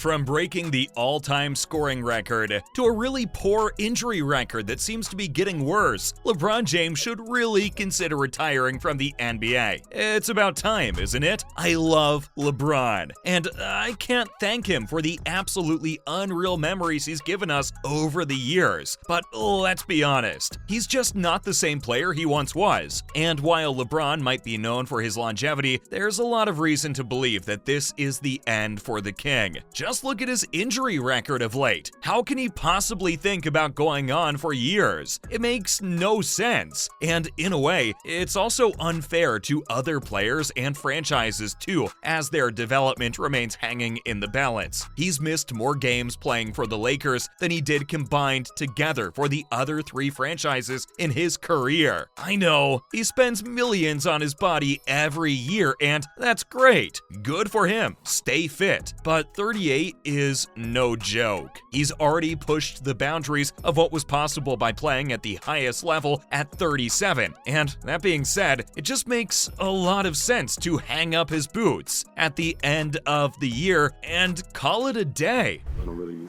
From breaking the all-time scoring record to a really poor injury record that seems to be getting worse, LeBron James should really consider retiring from the NBA. It's about time, isn't it? I love LeBron, and I can't thank him for the absolutely unreal memories he's given us over the years. But let's be honest, he's just not the same player he once was. And while LeBron might be known for his longevity, there's a lot of reason to believe that this is the end for the king. Just look at his injury record of late. How can he possibly think about going on for years? It makes no sense. And in a way, it's also unfair to other players and franchises too, as their development remains hanging in the balance. He's missed more games playing for the Lakers than he did combined together for the other three franchises in his career. I know, he spends millions on his body every year, and that's great. Good for him. Stay fit. But 38 is no joke. He's already pushed the boundaries of what was possible by playing at the highest level at 37. And that being said, it just makes a lot of sense to hang up his boots at the end of the year and call it a day. I don't really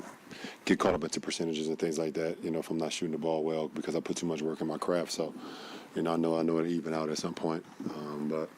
get caught up into percentages and things like that, if I'm not shooting the ball well, because I put too much work in my craft. So, I know it'll even out at some point. But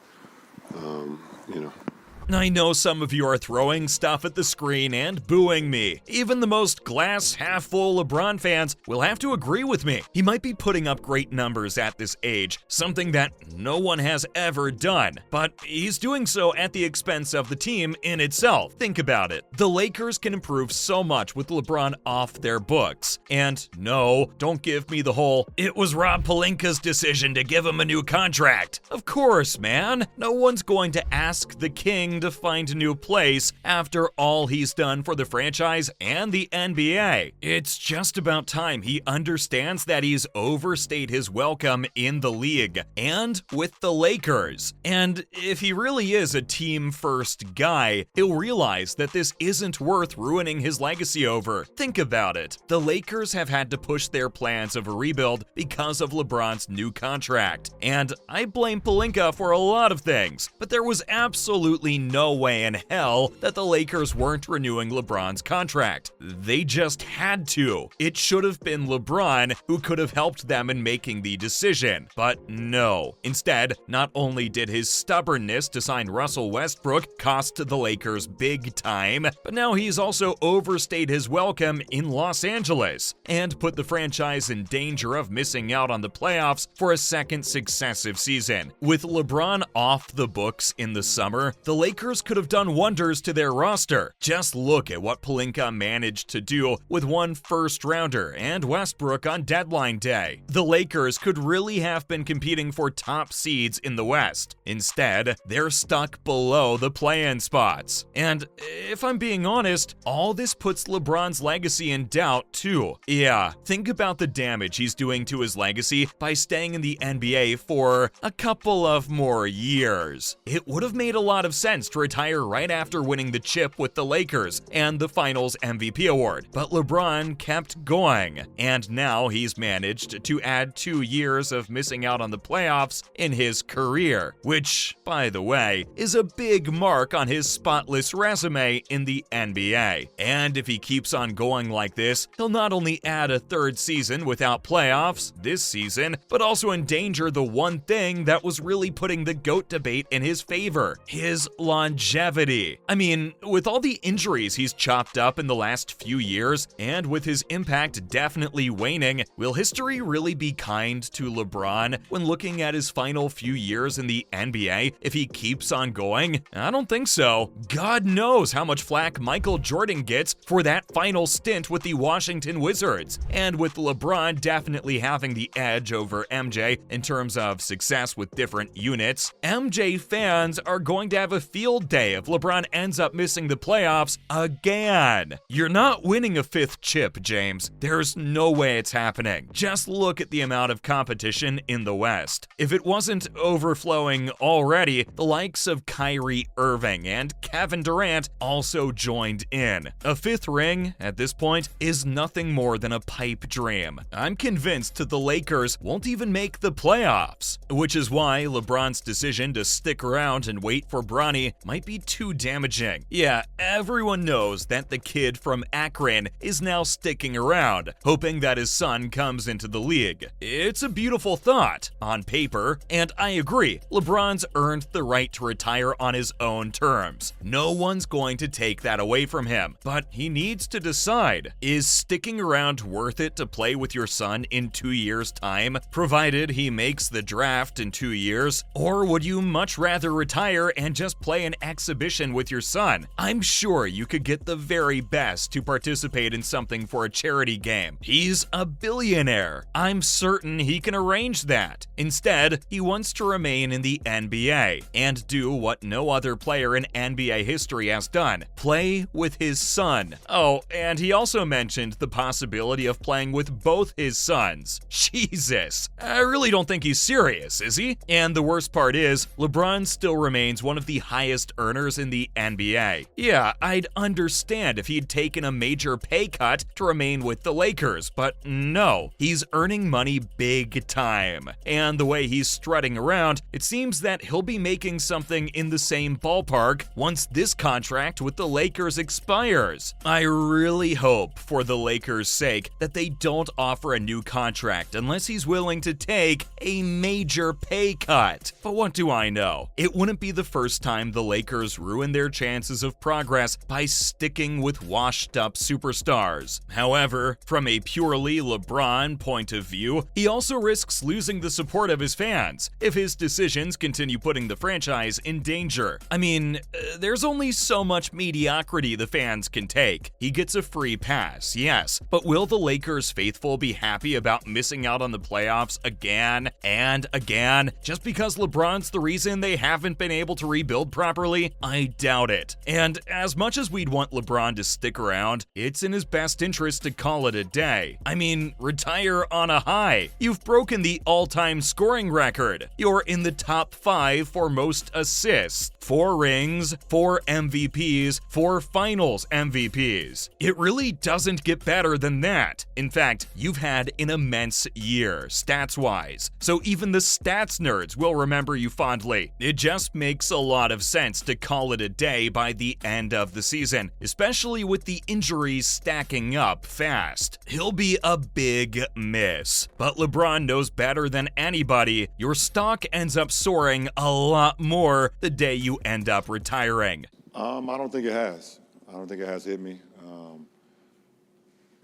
I know some of you are throwing stuff at the screen and booing me. Even the most glass-half-full LeBron fans will have to agree with me. He might be putting up great numbers at this age, something that no one has ever done, but he's doing so at the expense of the team in itself. Think about it. The Lakers can improve so much with LeBron off their books. And no, don't give me the whole, it was Rob Pelinka's decision to give him a new contract. Of course, man. No one's going to ask the king to find a new place after all he's done for the franchise and the NBA. It's just about time he understands that he's overstayed his welcome in the league and with the Lakers. And if he really is a team-first guy, he'll realize that this isn't worth ruining his legacy over. Think about it. The Lakers have had to push their plans of a rebuild because of LeBron's new contract. And I blame Pelinka for a lot of things, but there was absolutely no way in hell that the Lakers weren't renewing LeBron's contract. They just had to. It should have been LeBron who could have helped them in making the decision, but no. Instead, not only did his stubbornness to sign Russell Westbrook cost the Lakers big time, but now he's also overstayed his welcome in Los Angeles and put the franchise in danger of missing out on the playoffs for a second successive season. With LeBron off the books in the summer, the Lakers could have done wonders to their roster. Just look at what Pelinka managed to do with one first-rounder and Westbrook on deadline day. The Lakers could really have been competing for top seeds in the West. Instead, they're stuck below the play-in spots. And if I'm being honest, all this puts LeBron's legacy in doubt too. Yeah, think about the damage he's doing to his legacy by staying in the NBA for a couple of more years. It would have made a lot of sense to retire right after winning the chip with the Lakers and the Finals MVP award, but LeBron kept going, and now he's managed to add 2 years of missing out on the playoffs in his career, which, by the way, is a big mark on his spotless resume in the NBA. And if he keeps on going like this, he'll not only add a third season without playoffs this season, but also endanger the one thing that was really putting the GOAT debate in his favor: his longevity. I mean, with all the injuries he's chopped up in the last few years, and with his impact definitely waning, will history really be kind to LeBron when looking at his final few years in the NBA if he keeps on going? I don't think so. God knows how much flack Michael Jordan gets for that final stint with the Washington Wizards. And with LeBron definitely having the edge over MJ in terms of success with different units, MJ fans are going to have a field day if LeBron ends up missing the playoffs again. You're not winning a 5th chip, James. There's no way it's happening. Just look at the amount of competition in the West. If it wasn't overflowing already, the likes of Kyrie Irving and Kevin Durant also joined in. A 5th ring, at this point, is nothing more than a pipe dream. I'm convinced the Lakers won't even make the playoffs, which is why LeBron's decision to stick around and wait for Bronny me might be too damaging. Yeah, everyone knows that the kid from Akron is now sticking around, hoping that his son comes into the league. It's a beautiful thought on paper, and I agree. LeBron's earned the right to retire on his own terms. No one's going to take that away from him, but he needs to decide, is sticking around worth it to play with your son in 2 years' time, provided he makes the draft in 2 years? Or would you much rather retire and just play an exhibition with your son? I'm sure you could get the very best to participate in something for a charity game. He's a billionaire. I'm certain he can arrange that. Instead, he wants to remain in the NBA and do what no other player in NBA history has done: play with his son. Oh, and he also mentioned the possibility of playing with both his sons. Jesus, I really don't think he's serious, is he? And the worst part is, LeBron still remains one of the highest earners in the NBA. Yeah, I'd understand if he'd taken a major pay cut to remain with the Lakers, but no, he's earning money big time. And the way he's strutting around, it seems that he'll be making something in the same ballpark once this contract with the Lakers expires. I really hope, for the Lakers' sake, that they don't offer a new contract unless he's willing to take a major pay cut. But what do I know? It wouldn't be the first time the Lakers ruin their chances of progress by sticking with washed-up superstars. However, from a purely LeBron point of view, he also risks losing the support of his fans if his decisions continue putting the franchise in danger. I mean, there's only so much mediocrity the fans can take. He gets a free pass, yes, but will the Lakers faithful be happy about missing out on the playoffs again and again just because LeBron's the reason they haven't been able to rebuild properly? I doubt it. And as much as we'd want LeBron to stick around, it's in his best interest to call it a day. I mean, retire on a high. You've broken the all-time scoring record. You're in the top 5 for most assists, 4 rings, 4 MVPs, 4 finals MVPs. It really doesn't get better than that. In fact, you've had an immense year, stats-wise, so even the stats nerds will remember you fondly. It just makes a lot of sense to call it a day by the end of the season, especially with the injuries stacking up fast. He'll be a big miss, but LeBron knows better than anybody. Your stock ends up soaring a lot more the day you end up retiring. I don't think it has. I don't think it has hit me.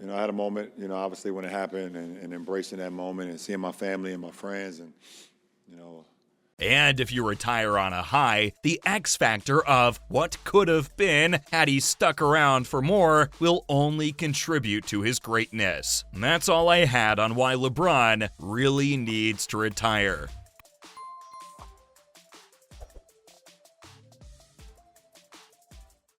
I had a moment, obviously when it happened and embracing that moment and seeing my family and my friends and. And if you retire on a high, the X factor of what could have been had he stuck around for more will only contribute to his greatness. And that's all I had on why LeBron really needs to retire.